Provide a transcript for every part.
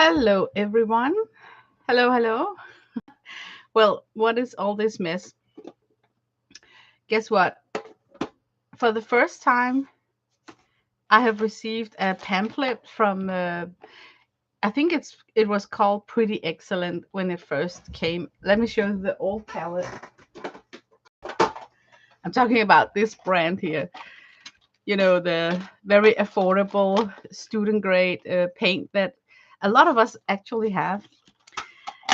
Hello, everyone. Hello, hello. Well, what is all this mess? Guess what? For the first time, I have received a pamphlet from. I think it was called Pretty Excellent when it first came. Let me show you the old palette. I'm talking about this brand here. You know, the very affordable student grade paint that a lot of us actually have.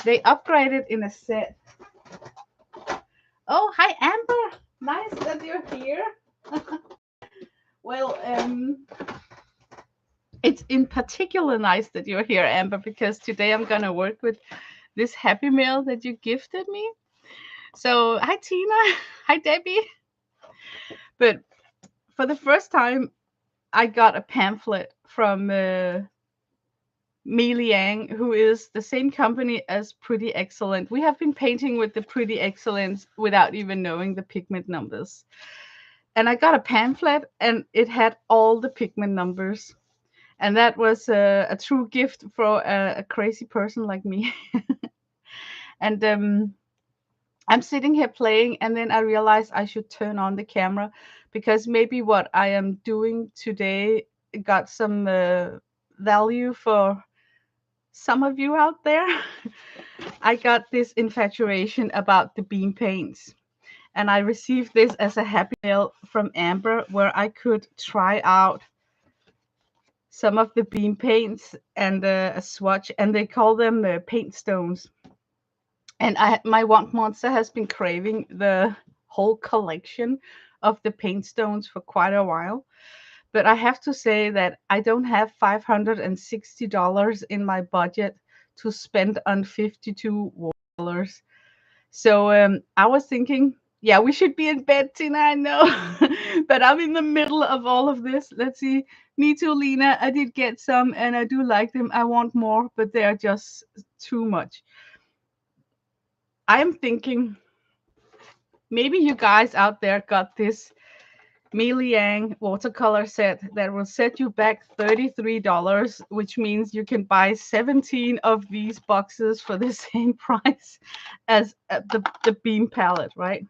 They upgraded in a set. Oh, hi, Amber. Nice that you're here. Well, it's in particular nice that you're here, Amber, because today I'm gonna work with this Happy Meal that you gifted me. So, hi, Tina. Hi, Debbie. But for the first time, I got a pamphlet from Mi Liang, who is the same company as Pretty Excellent. We have been painting with the Pretty Excellent without even knowing the pigment numbers. And I got a pamphlet, and it had all the pigment numbers. And that was a true gift for a crazy person like me. And I'm sitting here playing, and then I realized I should turn on the camera because maybe what I am doing today got some value for some of you out there. I got this infatuation about the beam paints, and I received this as a happy mail from Amber where I could try out some of the beam paints and a swatch, and they call them paint stones. And my want monster has been craving the whole collection of the paint stones for quite a while. But I have to say that I don't have $560 in my budget to spend on 52 watercolors. So I was thinking, yeah, we should be in bed, Tina, I know. But I'm in the middle of all of this. Let's see. Me too, Lena. I did get some and I do like them. I want more, but they are just too much. I'm thinking maybe you guys out there got this Mi Liang watercolor set that will set you back $33, which means you can buy 17 of these boxes for the same price as the beam palette, right?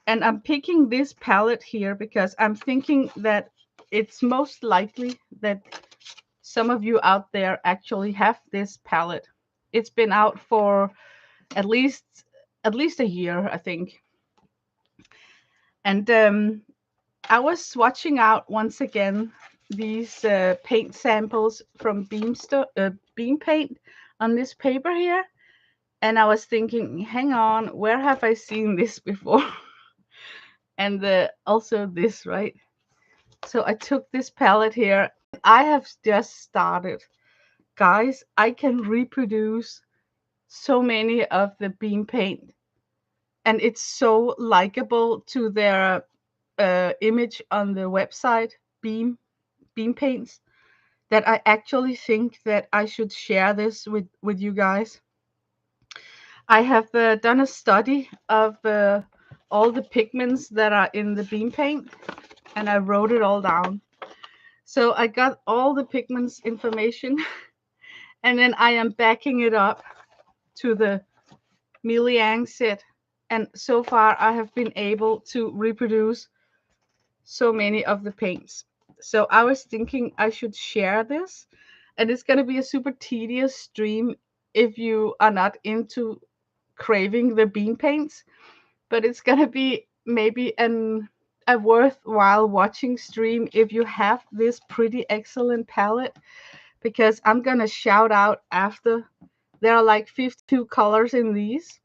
And I'm picking this palette here because I'm thinking that it's most likely that some of you out there actually have this palette. It's been out for at least a year, I think. And I was swatching out once again these paint samples from Beam Paint on this paper here, and I was thinking, hang on, where have I seen this before? And also this, right? So I took this palette here. I have just started. Guys, I can reproduce so many of the Beam Paint, and it's so likable to their image on the website, Beam Paints, that I actually think that I should share this with you guys. I have done a study of all the pigments that are in the Beam Paint, and I wrote it all down. So I got all the pigments information, and then I am backing it up to the Mi Liang set. And so far, I have been able to reproduce so many of the paints. So I was thinking I should share this, and it's going to be a super tedious stream if you are not into craving the bean paints, but it's going to be maybe a worthwhile watching stream if you have this pretty excellent palette, because I'm going to shout out after. There are like 52 colors in these,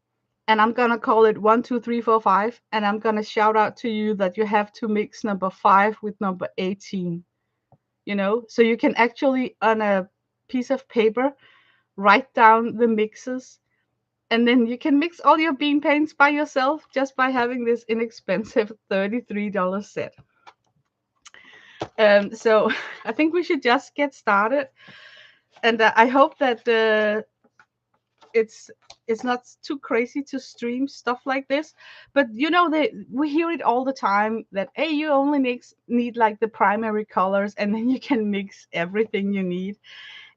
and I'm gonna call it 1, 2, 3, 4, 5, and I'm gonna shout out to you that you have to mix number 5 with number 18. So you can actually on a piece of paper write down the mixes, and then you can mix all your bean paints by yourself just by having this inexpensive $33 set. So I think we should just get started, and I hope that it's not too crazy to stream stuff like this. But we hear it all the time that, hey, you only need like the primary colors, and then you can mix everything you need.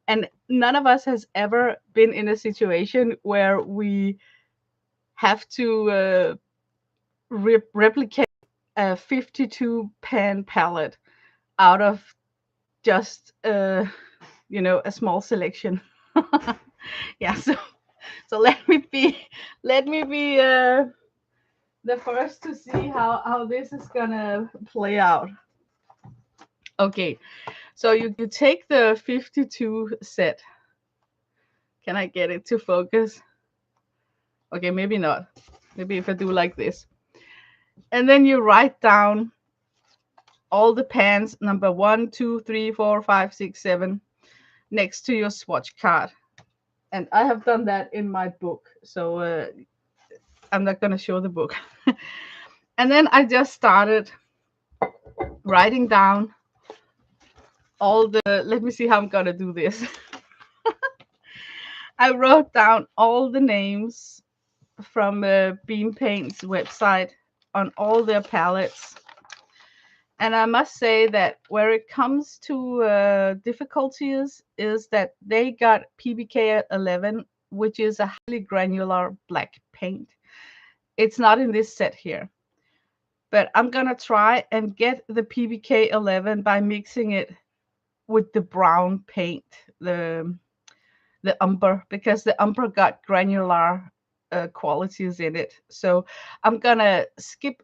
And none of us has ever been in a situation where we have to replicate a 52 pan palette out of just a small selection. Yeah, so let me be the first to see how this is gonna play out. Okay, so you take the 52 set. Can I get it to focus? Okay, maybe not. Maybe if I do like this. And then you write down all the pans, number 1, 2, 3, 4, 5, 6, 7, next to your swatch card. And I have done that in my book, so I'm not going to show the book. And then I just started writing down all the, let me see how I'm going to do this. I wrote down all the names from Beam Paint's website on all their palettes. And I must say that where it comes to difficulties is that they got PBK 11, which is a highly granular black paint. It's not in this set here. But I'm going to try and get the PBK 11 by mixing it with the brown paint, the umber, because the umber got granular qualities in it. So I'm going to skip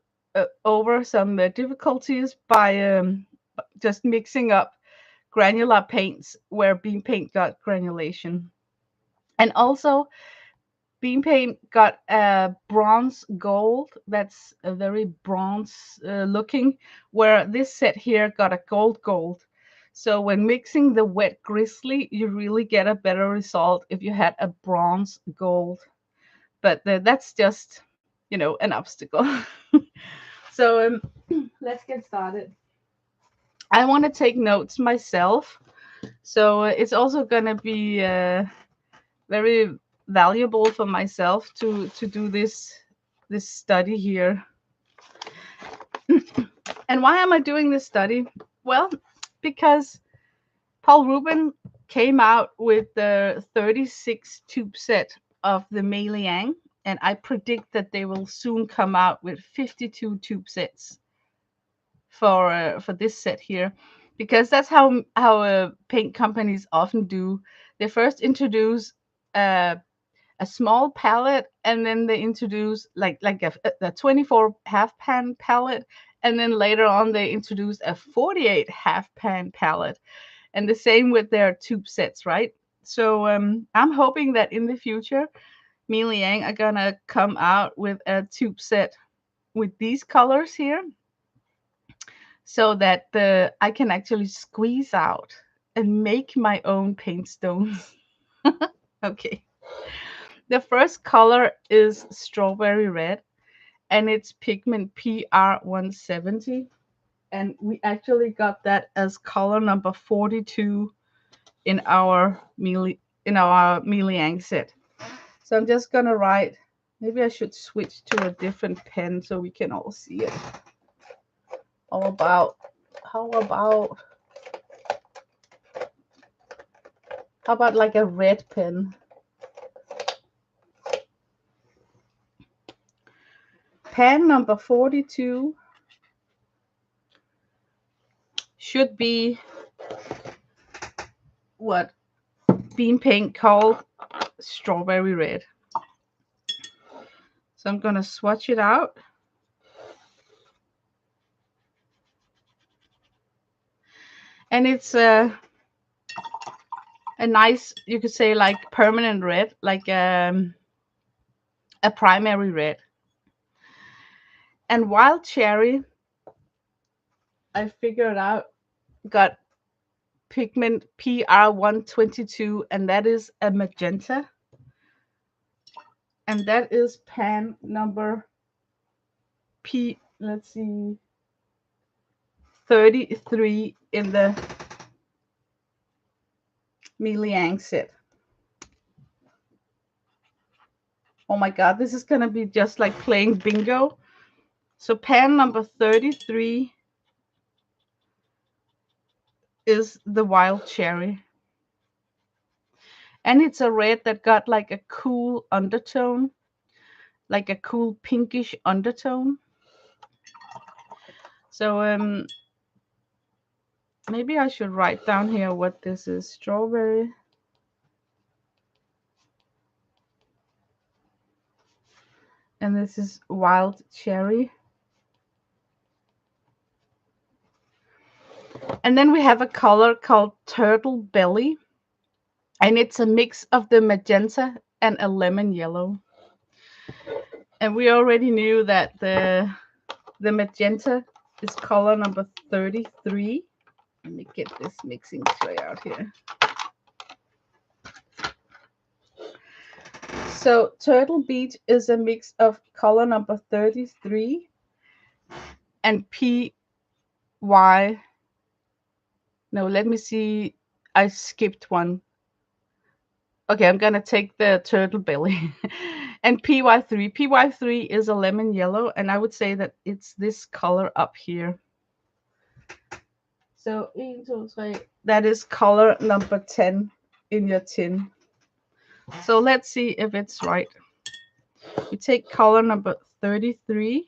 over some difficulties by just mixing up granular paints where Beam Paint got granulation. And also, Beam Paint got a bronze gold that's a very bronze looking, where this set here got a gold. So when mixing the wet grizzly, you really get a better result if you had a bronze gold. But that's just, an obstacle. So let's get started. I want to take notes myself. So it's also going to be very valuable for myself to do this study here. And why am I doing this study? Well, because Paul Rubin came out with the 36 tube set of the Mei Liang, and I predict that they will soon come out with 52 tube sets for this set here, because that's how paint companies often do. They first introduce a small palette, and then they introduce like a 24 half pan palette, and then later on they introduce a 48 half pan palette, and the same with their tube sets, right? So I'm hoping that in the future Mei Liang are gonna come out with a tube set with these colors here, so that I can actually squeeze out and make my own paint stones. Okay. The first color is strawberry red, and it's pigment PR170. And we actually got that as color number 42 in our Mei Liang set. So I'm just gonna write, maybe I should switch to a different pen so we can all see it. How about like a red pen? Pen number 42 should be what Beam Paint called strawberry red. So I'm going to swatch it out. And it's a nice, you could say, like permanent red, like a primary red. And wild cherry, I figured out, got pigment PR122, and that is a magenta. And that is pan number let's see, 33 in the Mei Liang set. Oh my God, this is going to be just like playing bingo. So pan number 33 is the wild cherry. And it's a red that got like a cool undertone, like a cool pinkish undertone. So maybe I should write down here what this is. Strawberry. And this is wild cherry. And then we have a color called turtle belly. And it's a mix of the magenta and a lemon yellow. And we already knew that the magenta is color number 33. Let me get this mixing tray out here. So Turtle Beach is a mix of color number 33 and PY. No, let me see. I skipped one. Okay, I'm gonna take the turtle belly. And PY3. PY3 is a lemon yellow, and I would say that it's this color up here. So 1, 2, 3. That is color number 10 in your tin. So let's see if it's right. We take color number 33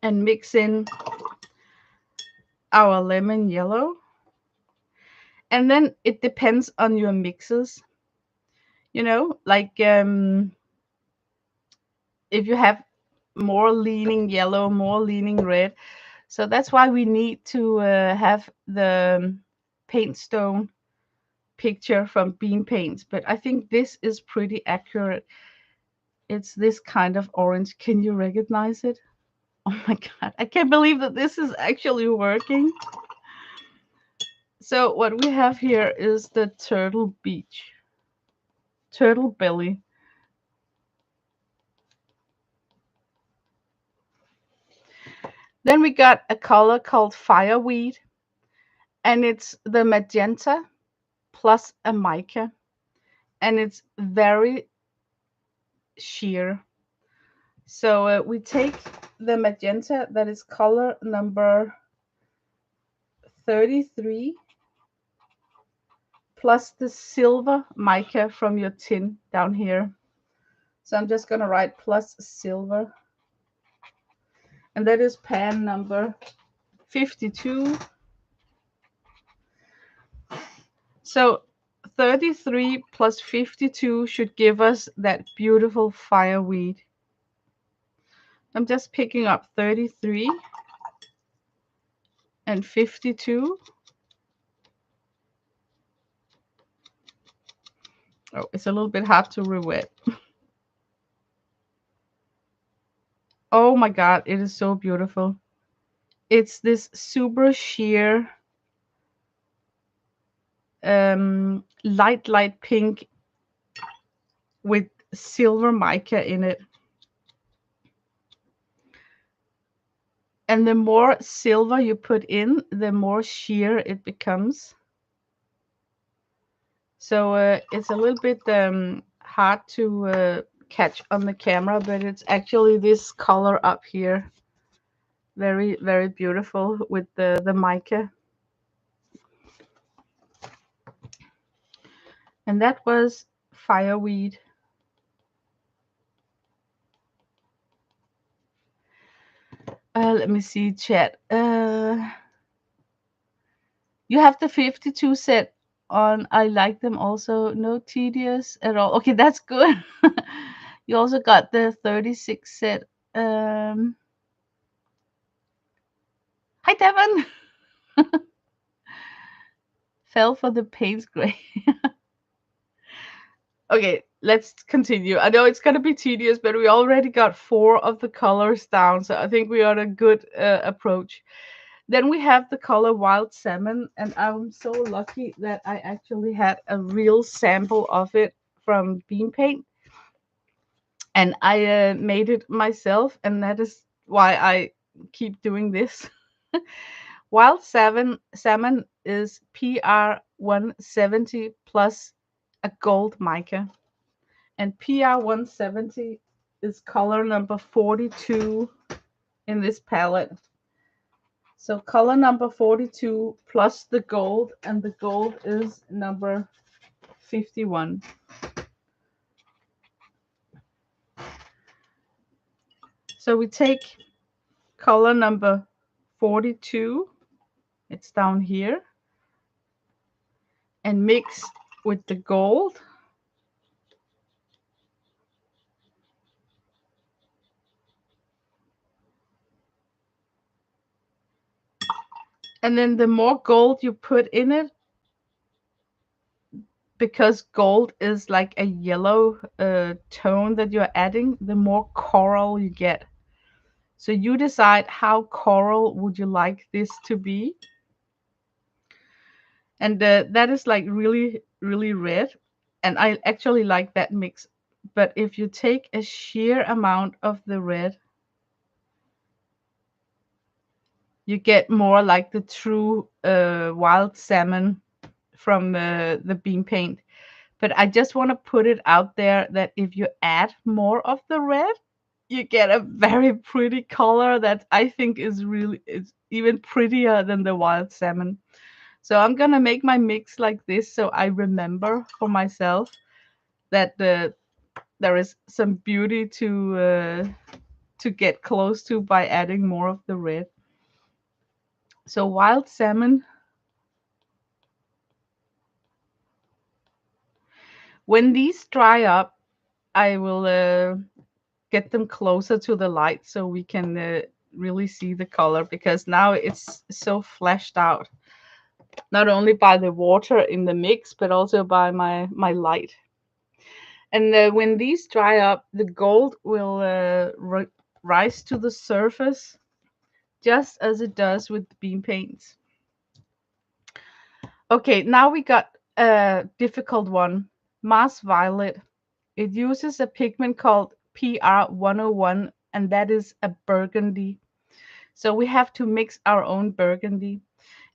and mix in our lemon yellow. And then it depends on your mixes. You know, like if you have more leaning yellow, more leaning red. So that's why we need to have the paint stone picture from Beam Paints. But I think this is pretty accurate. It's this kind of orange. Can you recognize it? Oh my God, I can't believe that this is actually working. So what we have here is the Turtle Beach. Turtle belly. Then we got a color called Fireweed, and it's the magenta plus a mica, and it's very sheer. So we take the magenta that is color number 33 plus the silver mica from your tin down here. So I'm just going to write plus silver. And that is pan number 52. So 33 plus 52 should give us that beautiful fireweed. I'm just picking up 33 and 52. Oh, it's a little bit hard to re-wet. Oh my God, it is so beautiful. It's this super sheer light pink with silver mica in it. And the more silver you put in, the more sheer it becomes. So it's a little bit hard to catch on the camera, but it's actually this color up here. Very, very beautiful with the mica. And that was fireweed. Let me see, chat. You have the 52 set on. I like them also. No tedious at all. Okay, that's good. You also got the 36 set. Hi, Devon. Fell for the paint gray. Okay, let's continue. I know it's going to be tedious, but we already got 4 of the colors down, so I think we are on a good approach. Then we have the color Wild Salmon, and I'm so lucky that I actually had a real sample of it from Beam Paint, and I made it myself, and that is why I keep doing this. Wild salmon is PR 170 plus a gold mica, and PR 170 is color number 42 in this palette. So color number 42 plus the gold, and the gold is number 51. So we take color number 42, it's down here, and mix with the gold. And then the more gold you put in it, because gold is like a yellow tone that you're adding, the more coral you get. So you decide how coral would you like this to be. And that is like really, really red. And I actually like that mix. But if you take a sheer amount of the red, you get more like the true wild salmon from the bean paint. But I just want to put it out there that if you add more of the red, you get a very pretty color that I think is even prettier than the wild salmon. So I'm gonna make my mix like this so I remember for myself that there is some beauty to get close to by adding more of the red. So wild salmon. When these dry up, I will get them closer to the light so we can really see the color, because now it's so fleshed out, not only by the water in the mix but also by my light. And when these dry up, the gold will rise to the surface just as it does with the bean paints. Okay, now we got a difficult one, Mars Violet. It uses a pigment called PR101, and that is a burgundy. So we have to mix our own burgundy.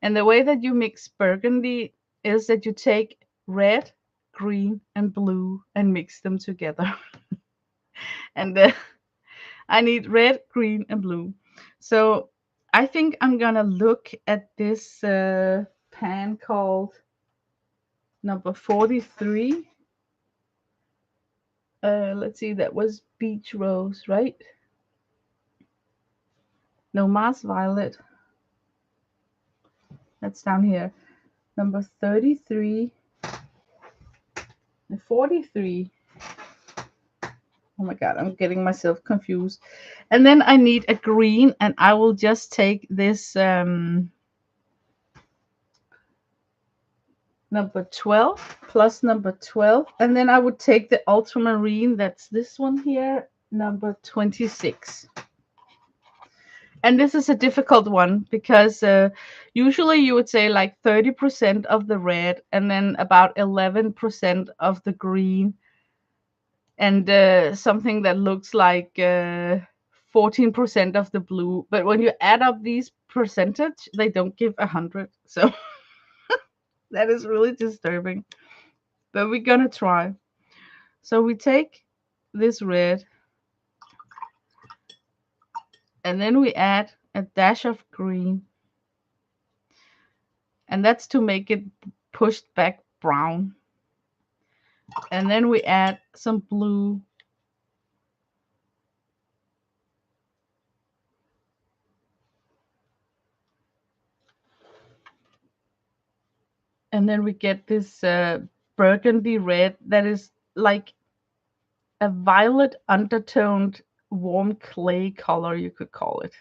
And the way that you mix burgundy is that you take red, green, and blue and mix them together. And I need red, green, and blue. So I think I'm gonna look at this pan called number 43. Let's see, that was Beach Rose, right? No, Mars Violet. That's down here. Number 33 and 43. Oh my God, I'm getting myself confused. And then I need a green, and I will just take this number 12 plus number 12. And then I would take the ultramarine, that's this one here, number 26. And this is a difficult one because usually you would say like 30% of the red and then about 11% of the green, and something that looks like 14% of the blue. But when you add up these percentage, they don't give 100. So that is really disturbing. But we're gonna try. So we take this red, and then we add a dash of green, and that's to make it pushed back brown. And then we add some blue, and then we get this burgundy red that is like a violet undertoned warm clay color, you could call it.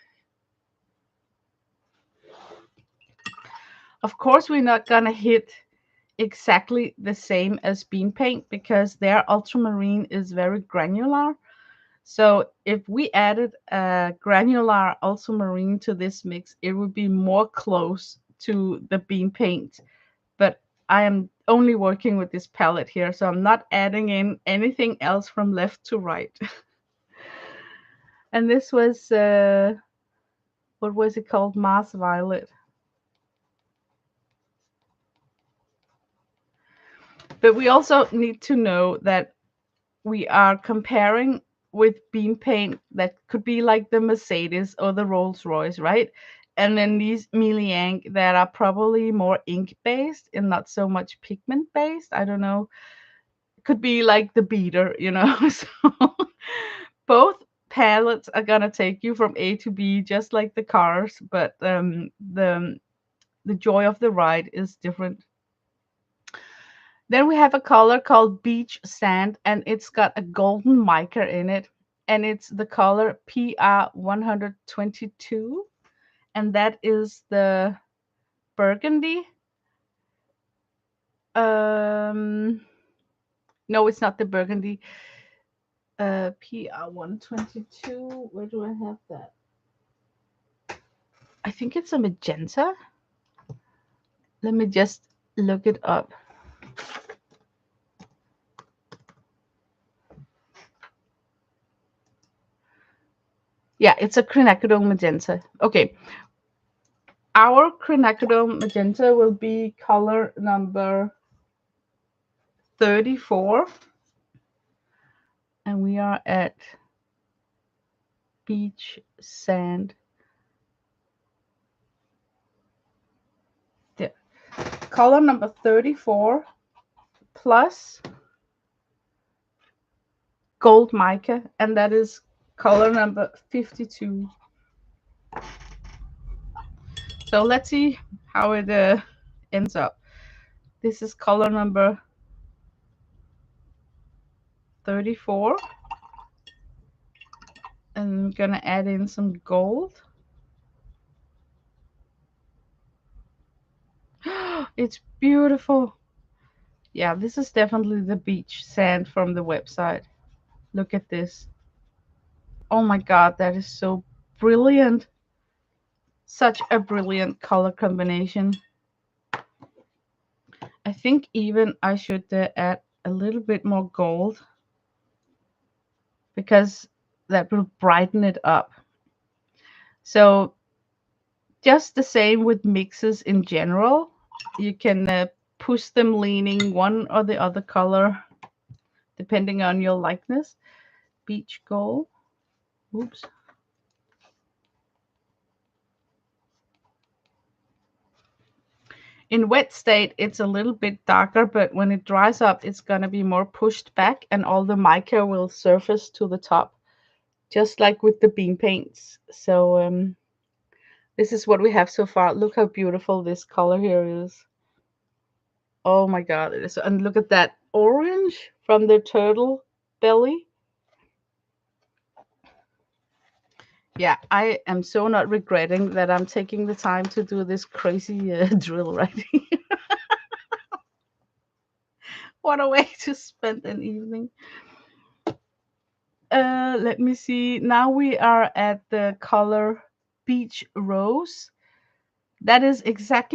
Of course, we're not gonna hit exactly the same as bean paint because their ultramarine is very granular. So if we added a granular ultramarine to this mix, it would be more close to the bean paint. But I am only working with this palette here, so I'm not adding in anything else from left to right. And this was, what was it called? Mars Violet. But we also need to know that we are comparing with bean paint that could be like the Mercedes or the Rolls Royce, right? And then these Miliang that are probably more ink based and not so much pigment based. I don't know. Could be like the beater, you know. So both palettes are gonna take you from A to B just like the cars, but the joy of the ride is different. Then we have a color called Beach Sand, and it's got a golden mica in it, and it's the color PR 122, and that is the burgundy. Um, no, it's not the burgundy. PR 122. Where do I have that? I think it's a magenta. Let me just look it up. Yeah, it's a quinacridone magenta. Okay, our quinacridone magenta will be color number 34, and we are at beach sand. There. Color number 34 plus gold mica, and that is color number 52. So let's see how it ends up. This is color number 34, and I'm gonna add in some gold. It's beautiful. Yeah, this is definitely the beach sand from the website. Look at this. Oh my god, that is so brilliant. Such a brilliant color combination. I think even I should add a little bit more gold because that will brighten it up. So just the same with mixes in general. You can push them leaning one or the other color depending on your likeness. Beach gold. Oops. In wet state, it's a little bit darker, but when it dries up, it's going to be more pushed back and all the mica will surface to the top, just like with the beam paints. So this is what we have so far. Look how beautiful this color here is. Oh my God, it is. And look at that orange from the turtle belly. Yeah, I am so not regretting that I'm taking the time to do this crazy drill right here. What a way to spend an evening. Let me see. Now we are at the color Beach Rose. That is exactly